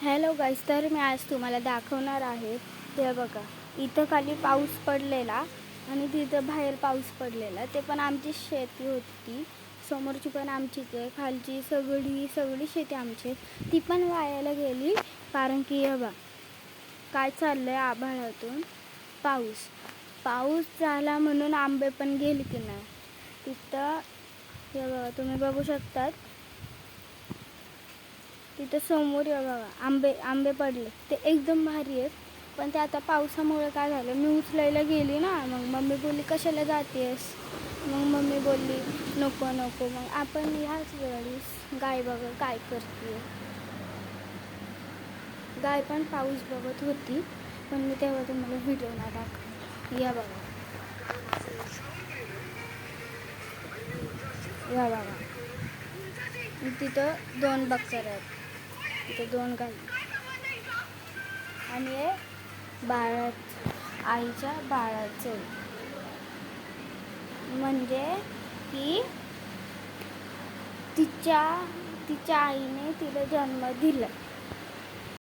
Hello गाईस, तर मी आज तुम्हाला दाखवणार आहे. ते बघा, इथं खाली पाऊस पडलेला आणि तिथं बाहेर पाऊस पडलेला. ते पण आमची शेती होती, समोरची पण आमचीच आहे, खालची सगळी शेती आमची, ती पण वायाला गेली. कारण की हे बघा काय चाललं आहे, आभाळातून पाऊस झाला म्हणून आंबे पण गेले की नाही. तिथं हे बघा, तुम्ही बघू शकतात, तिथं समोर बघा आंबे पडले, ते एकदम भारी आहेत. पण ते आता पावसामुळे काय झालं, मी उचलायला गेली ना, मग मम्मी बोलली कशाला जातेस. मग मम्मी बोलली नको नको. मग आपण ह्याच वेळेस गाय बघा काय करते. गाय पण पाऊस बघत होती, पण मी तेव्हा तुम्हाला व्हिडिओ नाही दाखवला. या बघा तिथं 2 बकऱ्या आहेत, तिथं 2 गाई आणि हे आईच्या बाळाचं, म्हणजे की तिच्या आईने तिला जन्म दिला.